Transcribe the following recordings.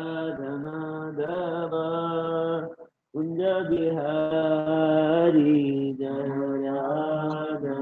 राधमाधव कुंज बिहारी जय राधा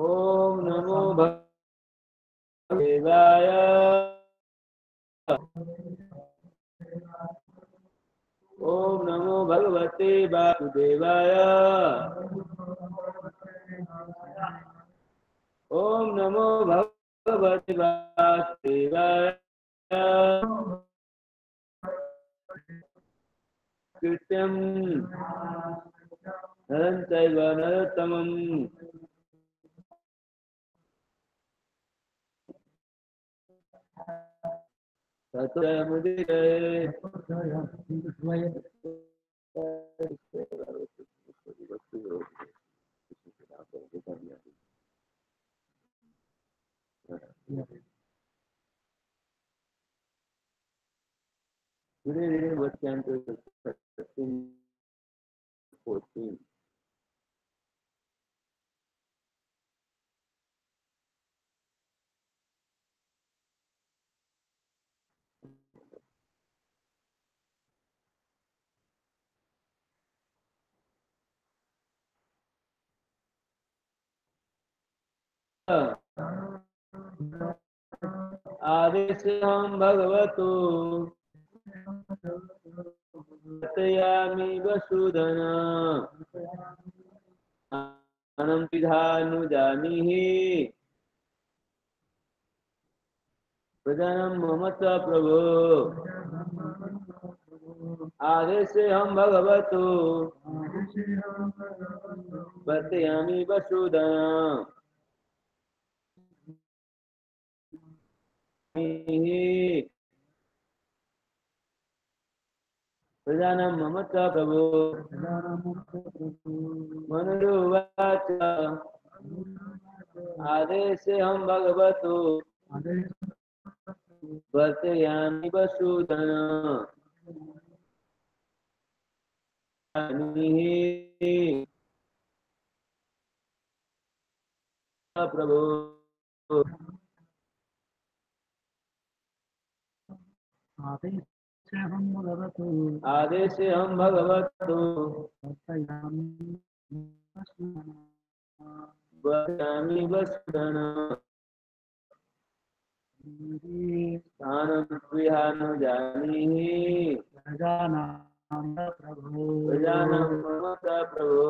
ओम नमो भगवाय ओम नमो भगवते वासुदेवाय ओम नमो भगवते वासुदेवाय कृत्यं नरं चैव नरोत्तमं तत्र मुदिते Today reading verse chapter 13-14. आदेशं भगवतो कथयामि वसुधन अनं पिधानुजानीहि प्रधानं मम च प्रभो आदेशं भगवतो कथयामि वसुधन प्रधानं मम च प्रभो मनुरुवाच आदेशेऽहं भगवतो वर्तयामि वसुधन प्रभो आदेशेऽहं भगवतो वर्तयामि वसुधन स्थानं प्रियानुजानीहि प्रजानां प्रभो प्रजानां ममता प्रभो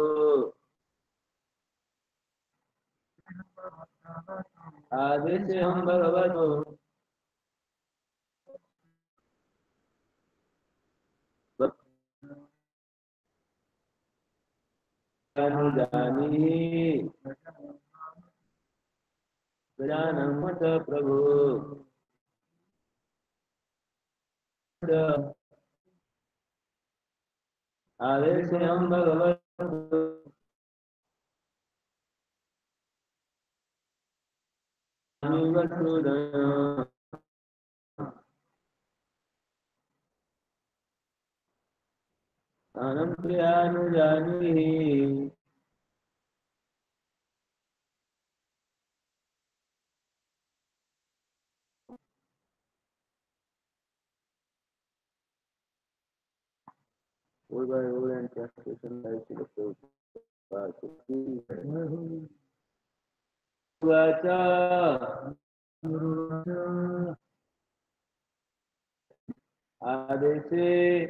आदेशेऽहं भगवतो प्रियानुजानीहि प्रजानां ममता प्रभो आदेशेऽहं भगवतो वसुधन अनं प्रियानुजानीहि word by word and translation by Srila Prabhupada. Vacha Adeshe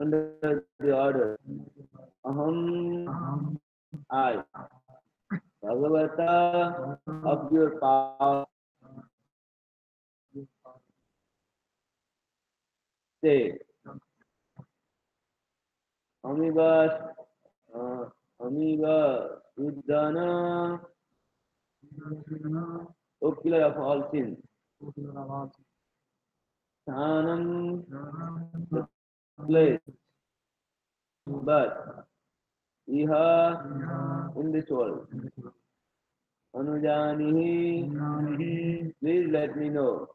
under the order Aham I Bhagavata of your power say Amiva Amiva Uddana O killer of all sins Sthanam the place but Iha in this world Anujanihi please let me know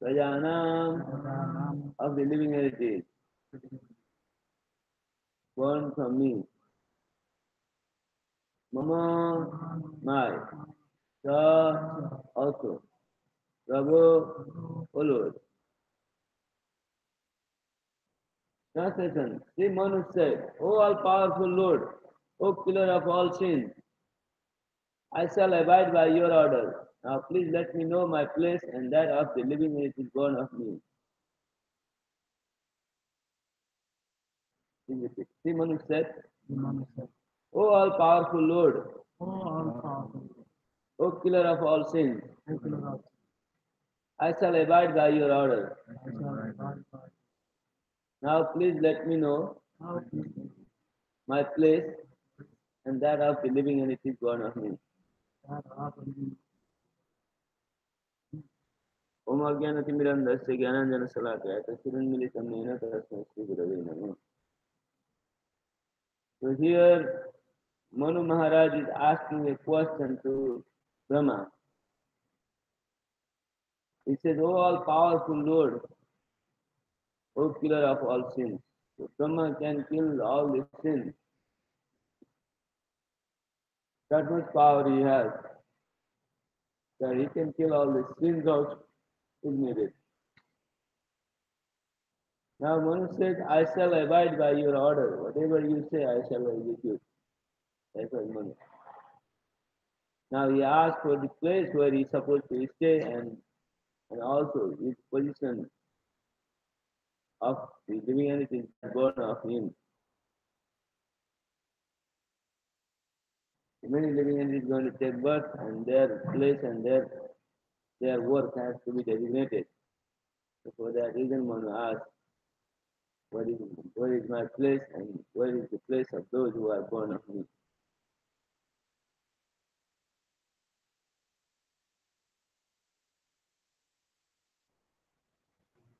Prajanam of the living entities born from me Mama my Sa also Prabhu O Lord. Translation Sri Manu said, O all powerful Lord, O killer of all sins, I shall abide by your order. Now please let me know my place and that of the living entities born of me. Sri Manu said, O all powerful Lord, O killer of all sins, I shall abide by your order. Now please let me know my place and that of the living entities born of me. Om Ajnanatimmirandasya Jnananjana-Salakaya Tasirunmilitam Nena Tasmai Shri Gurave Namaha. So here Manu Maharaj is asking a question to Brahma. He says, O all powerful Lord, O killer of all sins. So Brahma can kill all the sins. That much power he has. That he can kill all the sins also if needed. Now Manu says, I shall abide by your order. Whatever you say, I shall execute. That's what Manu. Now he asked for the place where he is supposed to stay and also his position of the living entities born of him. Many living entities going to take birth and their place and their work has to be designated. So for that reason Manu asked, where is my place and where is the place of those who are born of me?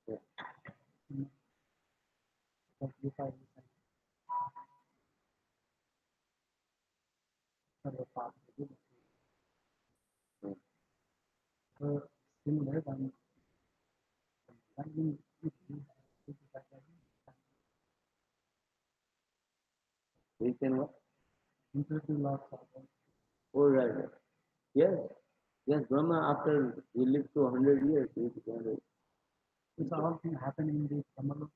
Yeah. We can what? Oh, right. Yes. Yes, Brahma after he lived to 100 years, he can. It's all thing happen in the Brahma.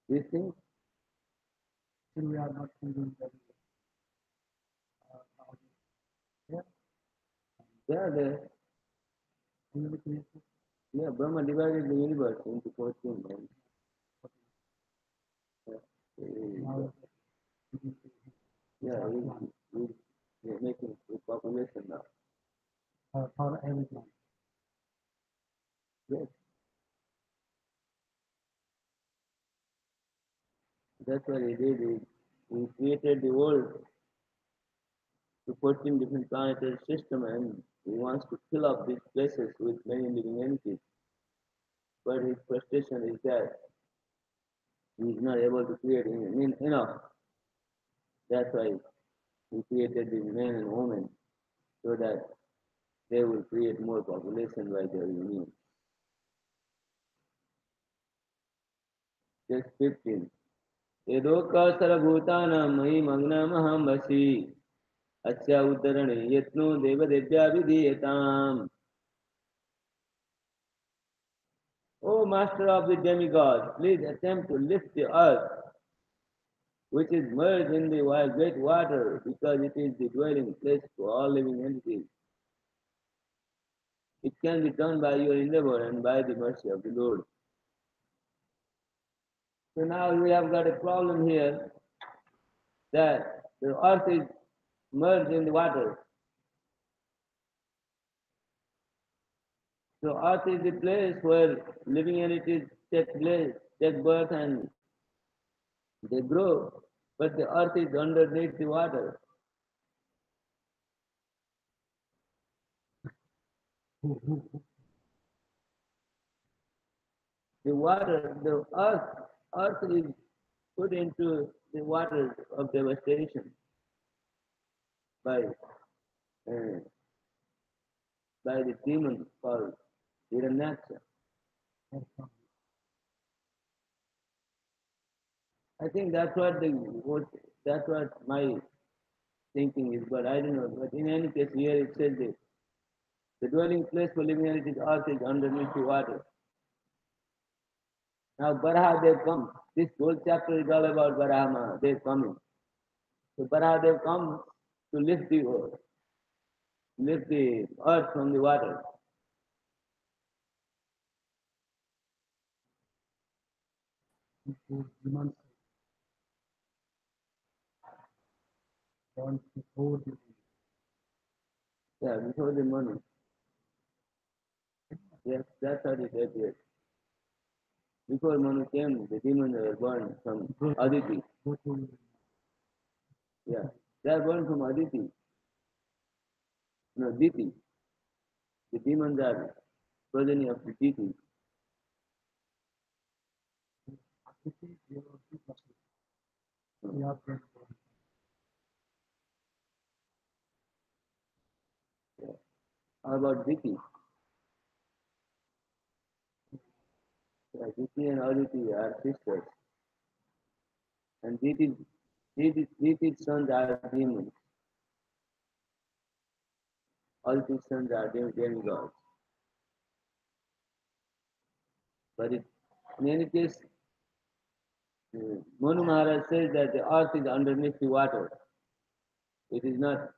These things, Still we are not thinking that yeah. they are there. Really created. Yeah, Brahma divided the universe into 14 and uh, Now it is yeah, our plan we're making a population now. for everyone. Yes, that's what he did. He created the world to 14 different planetary system and he wants to fill up these places with many living entities. But his frustration is that he is not able to create enough. That's why he created these men and women so that they will create more population by their union. Just 15. यदोका सर्वभूतानां मयि मग्नमहं वशी अस्या उद्धरणे यत्नो देवदेव्या विधीयताम्. O Master of the demigods, please attempt to lift the earth, which is merged in the great water, because it is the dwelling place for all living entities. It can be done by your endeavor and by the mercy of the Lord. So now we have got a problem here that the earth is merged in the water. So earth is the place where living entities take birth and they grow, but the earth is underneath the water. The earth is put into the water of devastation by uh, by the demon called Hiranyaksha. I think that's what my thinking is, but I don't know. But in any case, here it says that the dwelling place for living entities earth is underneath the water. Now Baraha they've come. This whole chapter is all about Barahama. They're coming. So Baraha they've come to lift the earth from the water. It demands want before the Yeah, before the money. Yes, that's how it appeared. Before Manu came, the demons were born from Aditi. go to Yeah, they are born from Aditi. No, Diti. The demons are progeny of the Diti. Akiti, they are two persons. We are friends. Yeah. How about Diti? Yeah, Diti and Aditi are sisters. And Diti's sons are demons. Aditi's sons are demigods. But in any case, Manu Maharaj says that the earth is underneath the water. It is not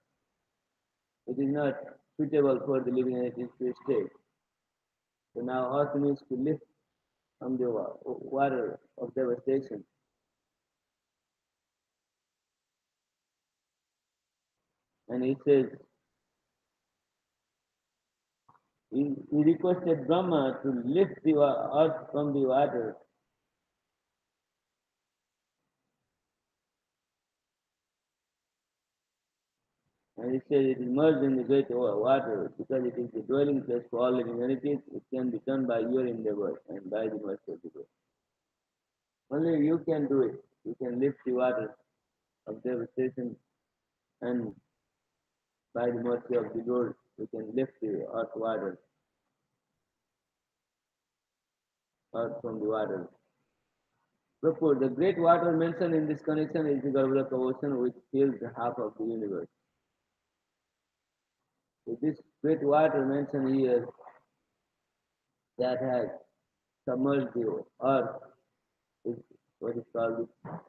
it is not suitable for the living entities to stay. So now earth needs to lift from the water of devastation. And he says, he requested Brahma to lift the earth from the water. And he said it is merged in the great water because it is the dwelling place for all living entities. It can be done by your endeavor and by the mercy of the Lord. Only you can do it. You can lift the water of devastation and by the mercy of the Lord, you can lift the earth from the water. Therefore, the great water mentioned in this connection is the Garbhodaka ocean, which fills half of the universe. So this great water mentioned here that has submerged the earth is what is called the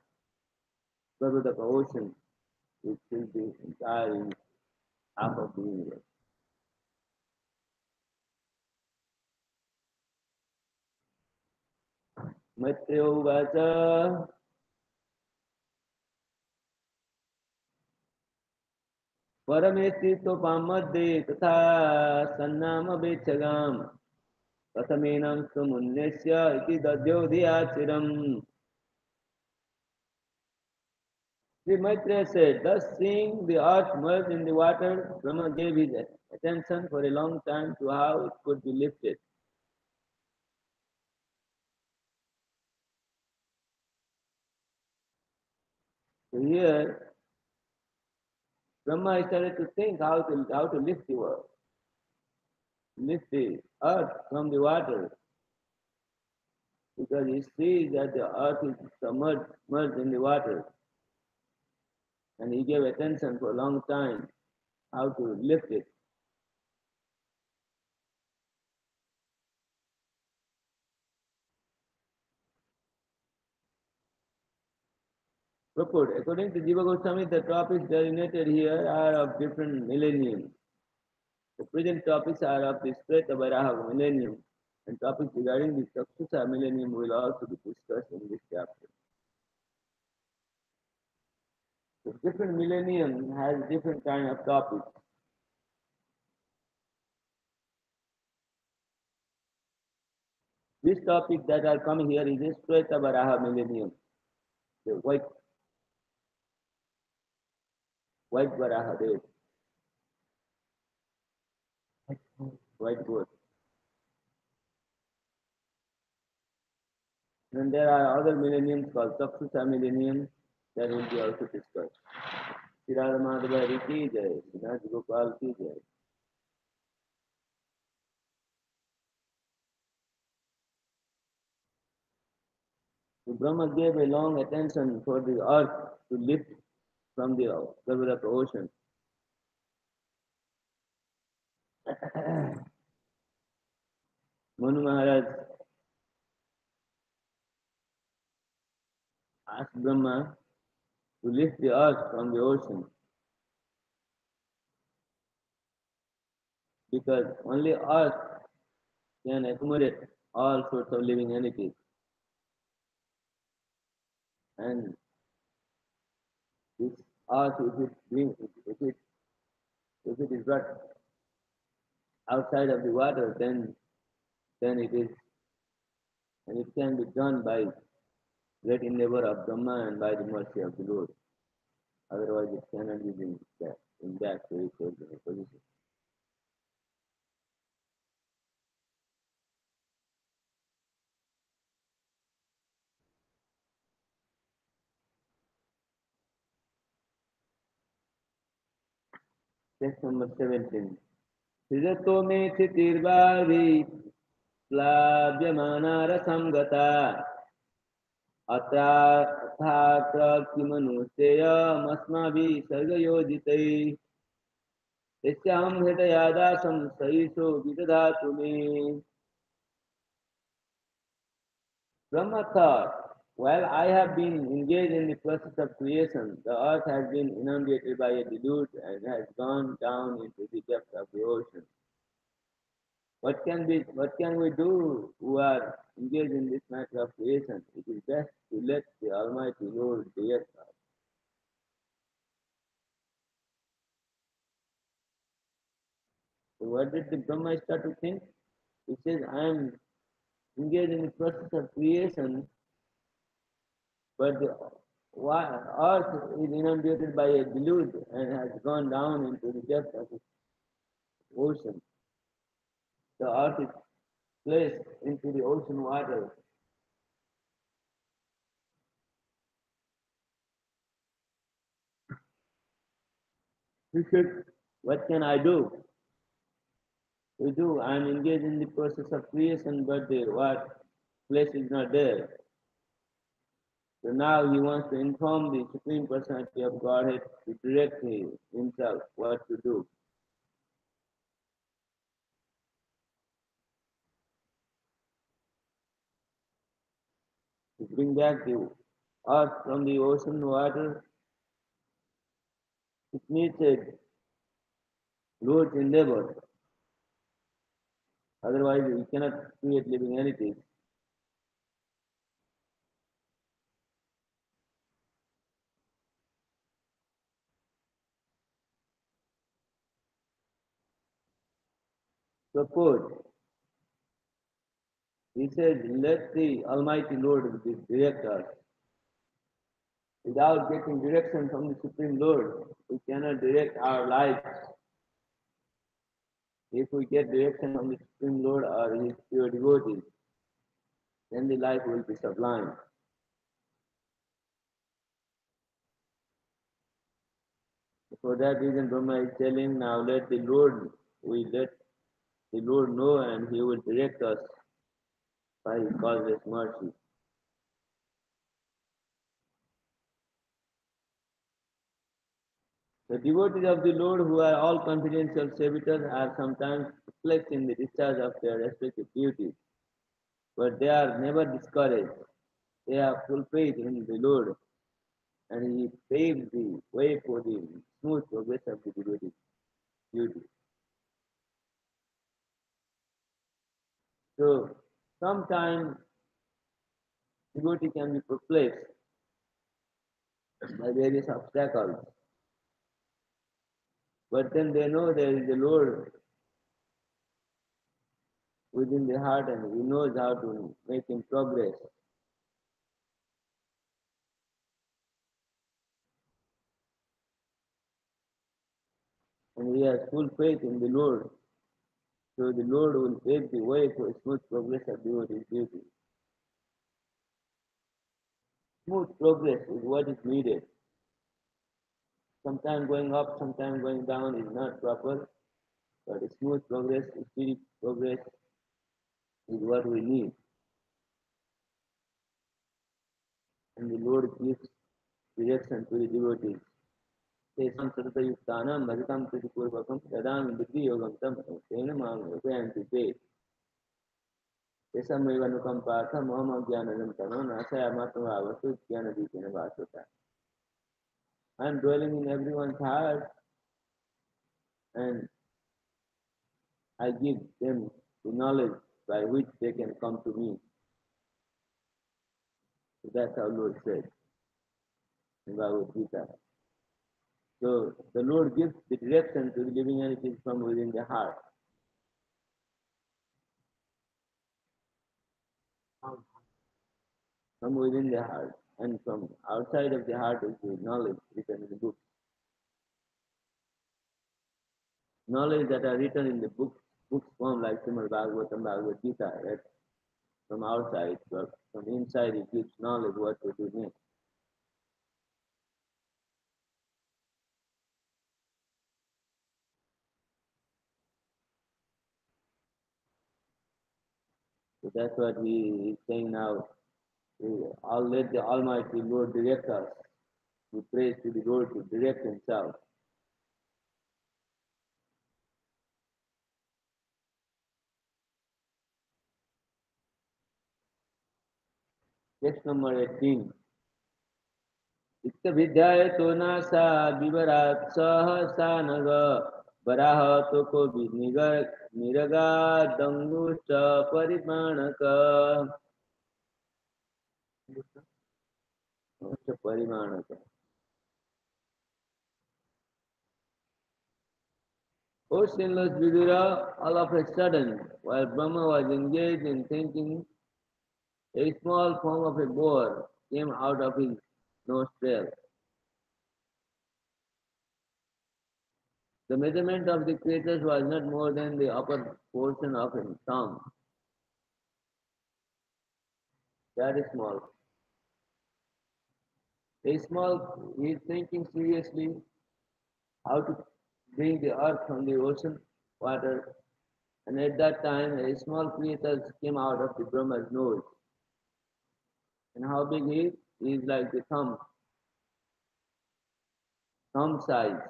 Garbhodaka ocean, which fills the entire half of the universe. Maitreya Uvacha Paramesti Topamadde Tatha Sannama Bechagam Katamenam Sumunyasya Iti Dadyodhyachiram. The Maitreya said, thus seeing the earth merge in the water, Brahma gave his attention for a long time to how it could be lifted. So here, Brahma started to think how to lift the world, lift the earth from the water, because he sees that the earth is submerged in the water, and he gave attention for a long time how to lift it. Purport. According to Jiva Goswami, the topics designated here are of different millenniums. The present topics are of the Streta Varaha millennium, and topics regarding the Chakshusa millennium will also be discussed in this chapter. The different millennium has different kind of topics. This topic that are coming here is the Streta Varaha millennium, the white Varaha, the white goat. And there are other millenniums called Chakshusa millennium that will be also discussed. Sri Radha Madhava ki jai, Sri Gopal ki jai. So Brahma gave a long attention for the earth to lift from the level of the ocean. Manu Maharaj asked Brahma to lift the earth from the ocean because only earth can accommodate all sorts of living entities. And this earth, if it is brought outside of the water, then it is, and it can be done by great endeavor of Brahma and by the mercy of the Lord. Otherwise, it cannot be in that very position. Text number 17. Sijato me chitirvavi प्लाव्यमानारसं गता अत्रात्र किमनुष्ठेयमस्माभिः सर्गयोजितैः यस्यां हृदयादासं सहिषो विदधातु मे. Brahma thought, while I have been engaged in the process of creation, the earth has been inundated by a deluge and has gone down into the depth of the ocean. What can we do who are engaged in this matter of creation? It is best to let the Almighty Lord direct us. So what did the Brahma start to think? He says, I am engaged in the process of creation, but the earth is inundated by a deluge and has gone down into the depth of the ocean. The earth is placed into the ocean water. He said, what can I do? To do, I am engaged in the process of creation, but the what place is not there. So now he wants to inform the Supreme Personality of Godhead to direct himself what to do. To bring back the earth from the ocean water, it needs a Lord's endeavor. Otherwise, we cannot create living entities. Suppose he says, let the Almighty Lord direct us. Without getting direction from the Supreme Lord, we cannot direct our lives. If we get direction from the Supreme Lord or His pure devotees, then the life will be sublime. For that reason, Brahma is telling, now let the Lord know and He will direct us by His causeless mercy. The devotees of the Lord, who are all confidential servitors, are sometimes perplexed in the discharge of their respective duties, but they are never discouraged. They have full faith in the Lord, and He paves the way for the smooth progress of the devotee's duty. So, sometimes devotee can be perplexed by various obstacles, but then they know there is a Lord within the heart and He knows how to make him progress. And he has full faith in the Lord. So the Lord will pave the way for smooth progress of devotee's duty. Smooth progress is what is needed. Sometimes going up, sometimes going down is not proper, but a smooth progress, steady progress is what we need. And the Lord gives direction to the devotees. तेषां सततयुक्तानां भजतां प्रीतिपूर्वकं ददामि बुद्धियोगं तं तेन मां योजयन्ति ते तेषामेव अनुकम्पार्थम् अहमज्ञानजं तनो नाशयामात्मभावस्तु ज्ञानदीपेन भास्वता. I am dwelling in everyone's heart and I give them the knowledge by which they can come to me. So that's our Lord said in Bhagavad Gita. So the Lord gives the direction to the living entities from within the heart. From within the heart. And from outside of the heart is the knowledge written in the book. Knowledge that are written in the books form like Srimad Bhagavatam, Bhagavad Gita, right? From outside, but from inside it gives knowledge what to do next. So that's what he is saying now. I'll let the Almighty Lord direct us. We pray to the Lord to direct Himself. Text number 18. इत्तविद्याय तो NASA विवरात् सहसा नग वराह तो को निरगा दंगुष्ट परिमाणक परिमाणक. O sinless Vidura, all of a sudden, while Brahma was engaged in thinking, a small form of a boar came out of his nostril. The measurement of the creatures was not more than the upper portion of a thumb. That is small. A small, he is thinking seriously how to bring the earth from the ocean water, and at that time a small creature came out of the Brahma's nose. And how big he is? He is like the thumb size,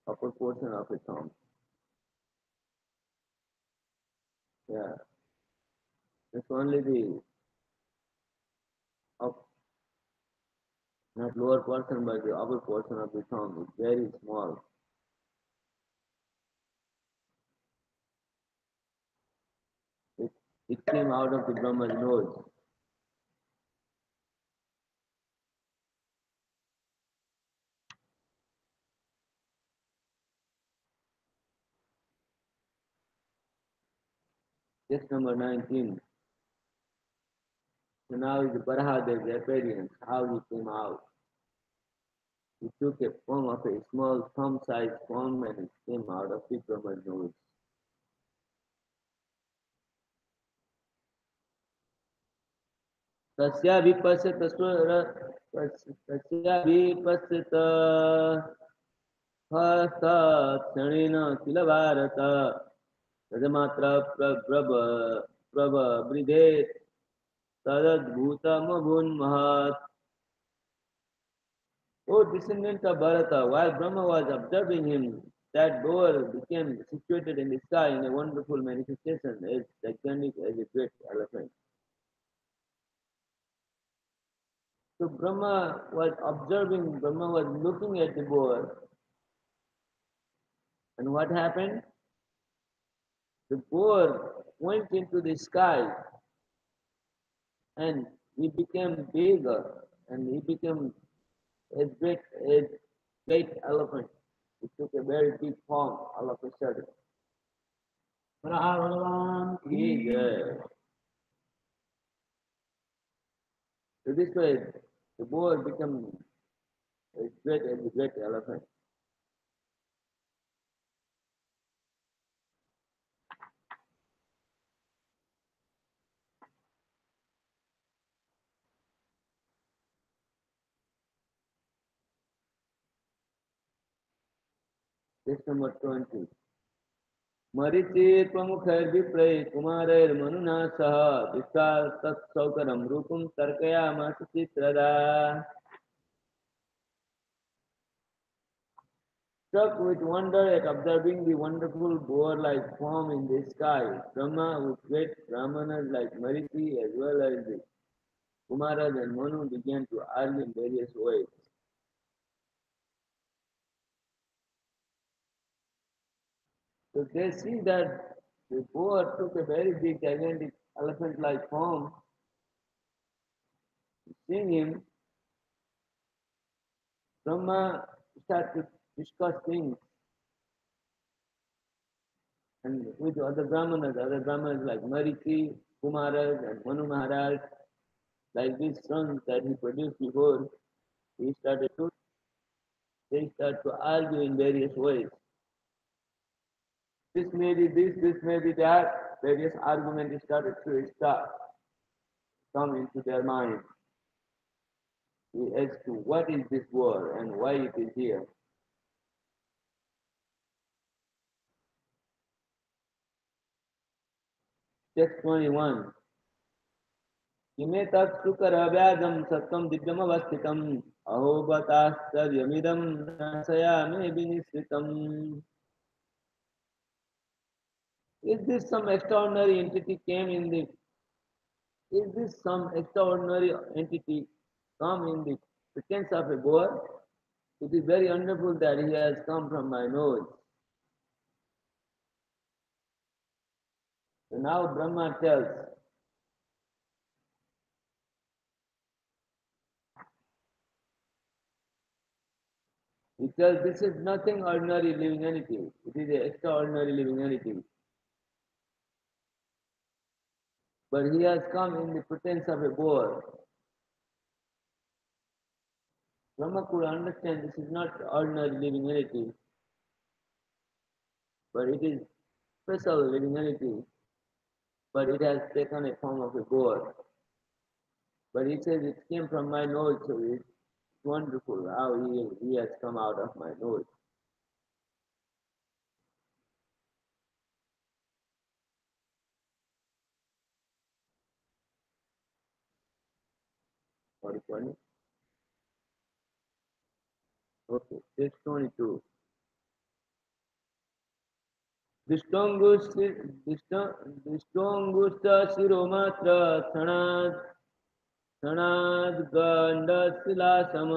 upper portion of a thumb. Yeah, it's only the up, not lower portion, but the upper portion of the thumb is very small. It, it came out of the Brahma's nose. Text number 19. So now is the Barahade's appearance, how he came out. He took a form of a small thumb-sized form and it came out of the Brahma's nose. तस्याभिपश्यत स्वर तस्याभिपश्यत हस्तक्षणेन किल Bharat तदमात्र प्रबृधेत् तदद्भुतमभून्महत्. O descendant of Bharata, while Brahma was observing him, that boar became situated in the sky in a wonderful manifestation, as gigantic as a great elephant. So Brahma was observing, Brahma was looking at the boar, and what happened? The boar went into the sky and he became bigger and he became as great as great elephant. It took a very big form all of a sudden. Bhagavan ki So this way, the boar became as great as the great elephant. Text number 20. मरीचिर्प्रमुखैर्विप्रैः कुमारैर्मनुना सह दृष्ट्वा तत्सौकरं रूपं तर्कयामास चित्रदा. Struck with wonder at observing the wonderful boar-like form in the sky, Brahma with great brahmanas like Marichi as well as the Kumaras and Manu began to argue in various ways. So they see that the boar took a very big, gigantic elephant-like form. Seeing him, Brahma started to discuss things and with other brahmanas like Marichi, Kumaras and Manu Maharaj, like these sons that he produced before, he started to they start to argue in various ways. This may be this may be that. Various arguments started to come into their mind as to what is this war and why it is here. Text 21. Ime tat sukara vyadam satam divyam avasthitam aho batastavyamidam nasayame vinisritam. Is this some extraordinary entity came in the Is this some extraordinary entity come in the pretense of a boar? It is very wonderful that he has come from my nose. So now Brahma tells, this is nothing ordinary living entity. It is an extraordinary living entity. But he has come in the pretense of a boar. Brahma could understand this is not ordinary living entity, but it is special living entity, but it has taken a form of a boar. But he says it came from my nose, so it's wonderful how he has come out of my nose. What is funny? Okay, text 22. दिष्टोऽङ्गुष्ठ शिरोमात्र क्षणाद्गण्डशिलासम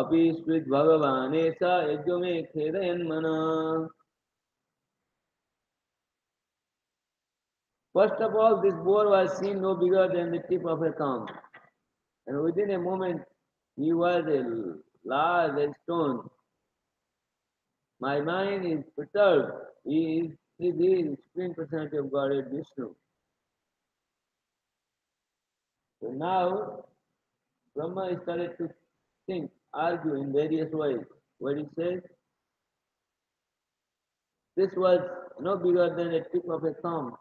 अपि स्विद्भगवाने स यज्ञो मे खेदयन्मन. First of all, this boar was seen no bigger than the tip of a thumb, and within a moment he was a large as stone. My mind is perturbed. He is is the Supreme Personality of Godhead Vishnu. So now Brahma started to think, argue in various ways. What he says, this was no bigger than a tip of a thumb,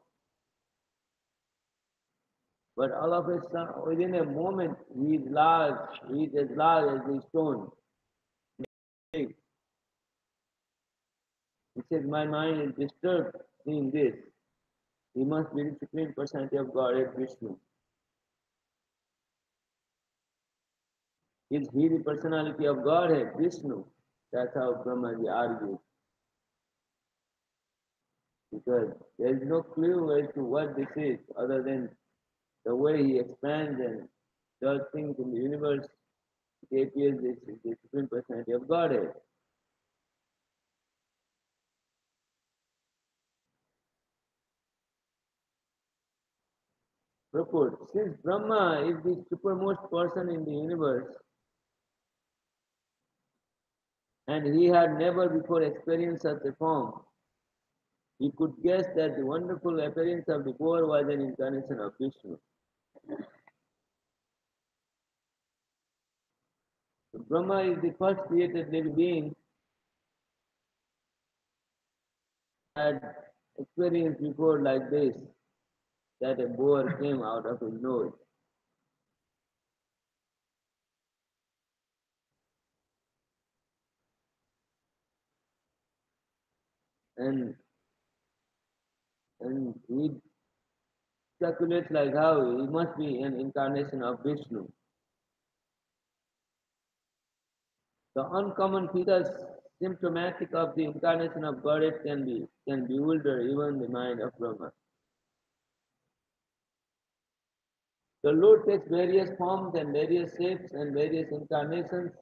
but all of a sudden, within a moment, he is large, he is as large as the stone. He says, my mind is disturbed seeing this. He must be the Supreme Personality of Godhead Vishnu. Is he the personality of Godhead Vishnu? That's how Brahmaji argues. Because there is no clue as to what this is other than the way he expands and does things in the universe. It appears this is the Supreme Personality of Godhead. Purport. Since Brahma is the supermost person in the universe, and he had never before experienced such a form, he could guess that the wonderful appearance of the boar was an incarnation of Vishnu. So Brahma is the first created living being had experienced before like this, that a boar came out of his nose. And and he speculates like how he must be an incarnation of Vishnu. The uncommon features symptomatic of the incarnation of Godhead can bewilder even the mind of Brahma. The Lord takes various forms and various shapes and various incarnations.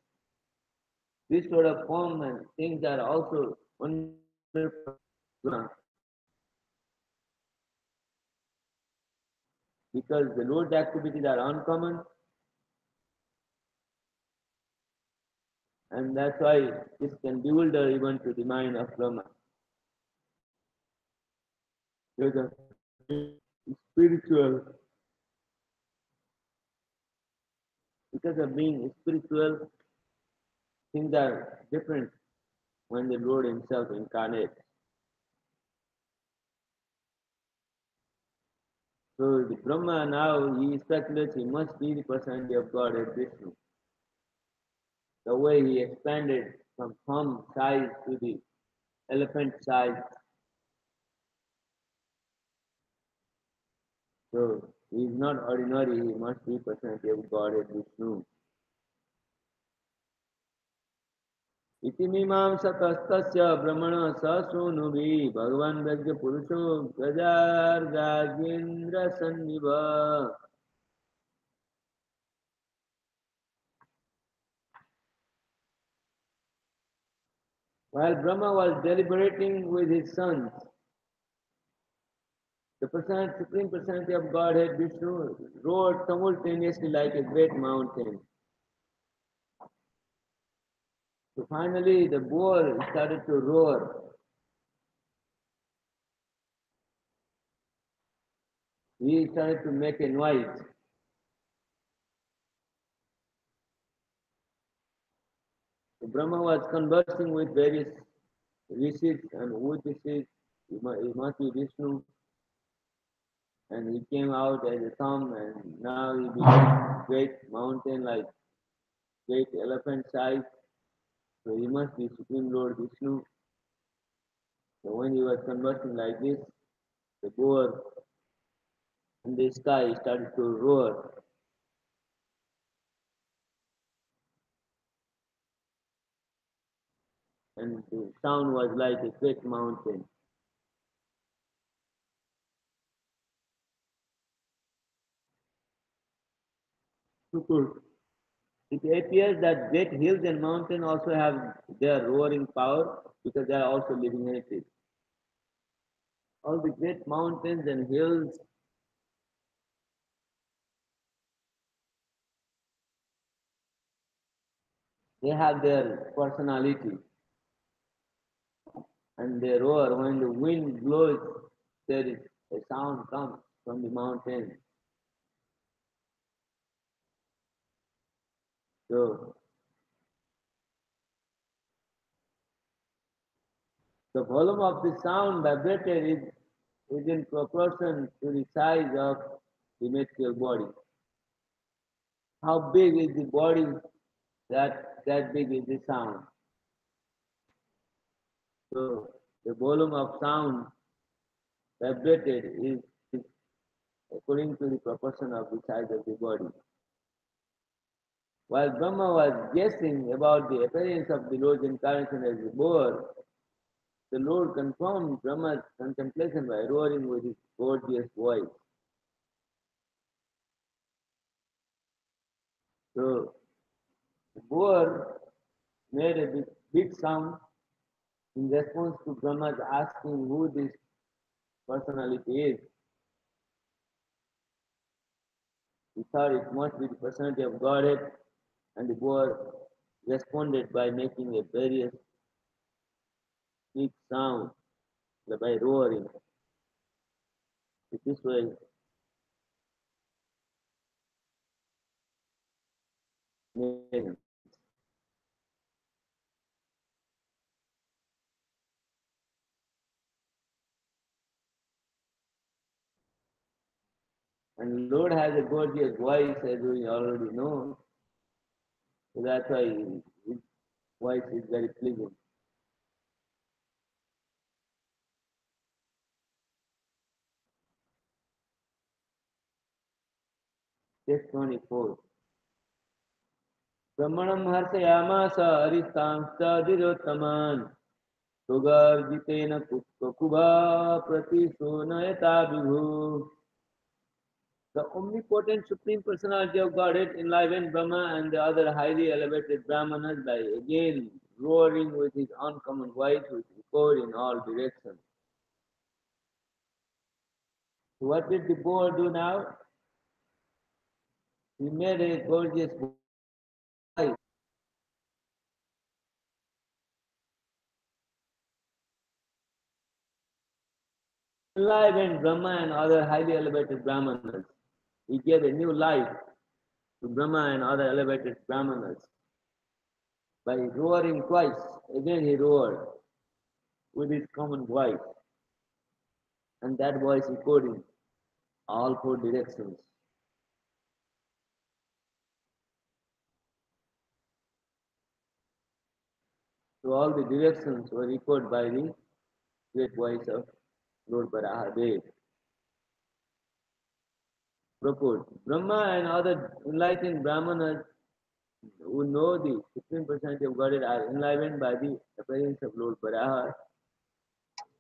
This sort of form and things are also wonderful Brahma, because the Lord's activities are uncommon, and that's why this can bewilder even to the mind of Brahma. Because spiritual, because of being spiritual, things are different when the Lord Himself incarnates. So the Brahma now he speculates he must be the personality of God as Vishnu. The way he expanded from thumb size to the elephant size. So he is not ordinary, he must be personality of God as Vishnu. इति मीमांसकस्तस्य ब्रह्मण स सूनुभिः भगवान् व्यज्ञपुरुषो गजार्गागेन्द्रसन्निभ. While Brahma was deliberating with his sons, the Supreme Personality of Godhead Vishnu roared simultaneously like a great mountain. So finally the bull started to roar. He started to make a noise. So Brahma was conversing with various rishis and who this is. He must be Vishnu. And he came out as a thumb and now he became great mountain like great elephant size. So he must be Supreme Lord Vishnu. So when he was conversing like this, the boar in the sky started to roar. And the sound was like a great mountain. Super. It appears that great hills and mountains also have their roaring power because they are also living entities. All the great mountains and hills, they have their personality. and they roar. When the wind blows, there is a sound comes from the mountain. So the volume of the sound vibrated is in proportion to the size of the material body. How big is the body, that big is the sound. So the volume of sound vibrated is according to the proportion of the size of the body. While Brahma was guessing about the appearance of the Lord's incarnation as a boar, the Lord confirmed Brahma's contemplation by roaring with his gorgeous voice. So the boar made a big sound in response to Brahma's asking who this personality is. He thought it must be the personality of Godhead, and the boar responded by making a very big sound by roaring. This way, and Lord has a gorgeous voice, as we already know. So that's why his voice is very pleasing. Text 24. Brahmanam harsayamasa aristamsta dirottaman sugarjitena kukuba pratisonayata vibhu. The omnipotent Supreme Personality of Godhead enlivened Brahma and the other highly elevated Brahmanas by again roaring with his uncommon voice which echoed in all directions. So what did the boar do now? He made a gorgeous voice. Enlivened Brahma and other highly elevated Brahmanas. He gave a new life to Brahma and other elevated Brahmanas by roaring twice. Again he roared with his common voice, and that voice echoed in all four directions. So all the directions were echoed by the great voice of Lord Varahadev. Purport. Brahma and other enlightened Brahmanas who know the Supreme Personality of Godhead are enlivened by the appearance of Lord Varaha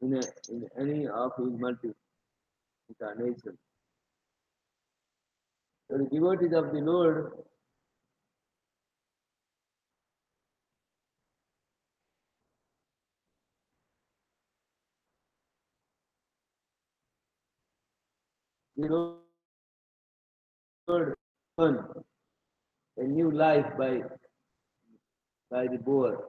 in any of his multi incarnations. So the devotees of the Lord the Lord earn a new life by the boar.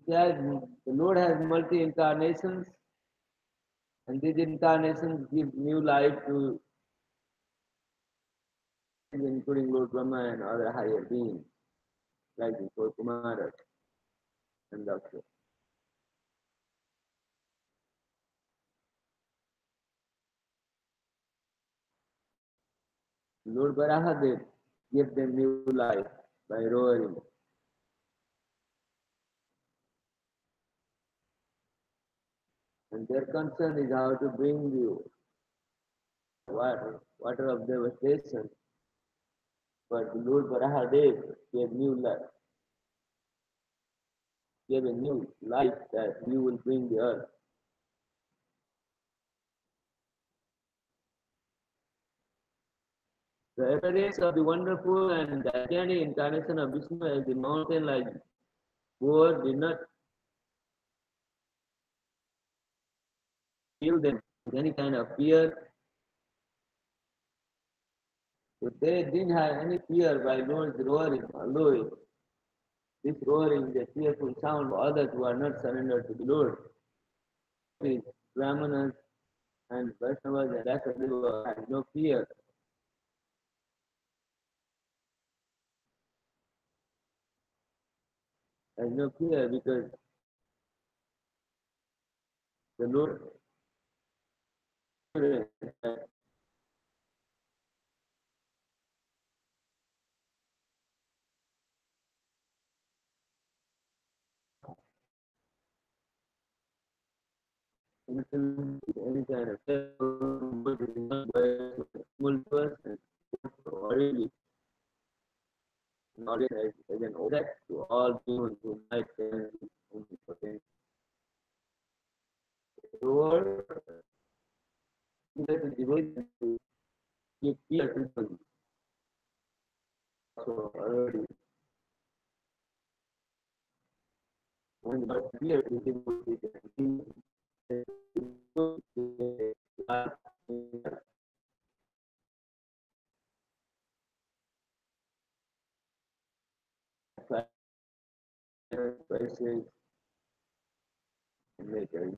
The Lord has multi incarnations, and these incarnations give new life to including Lord Brahma and other higher beings like the four Kumaras and Daksha. Lord Varahadev gave them new life by roaring. And their concern is how to bring the water of devastation. But the Lord Varahadev gave new life, gave a new life that you will bring the earth. The appearance of the wonderful and gigantic incarnation of Vishnu as the mountain like boar did not kill them with any kind of fear. So they didn't have any fear by Lord's roaring, although this roaring is a fearful sound for others who are not surrendered to the Lord. The Brahmanas and Vaishnavas and rest of the world has no fear. Has no fear because the Lord any kind of multiverse and already knowledge as an object to all humans who might turn potential. Lord, that is devoted to give fear to them. So already when God fear to devoted sacrifices and later.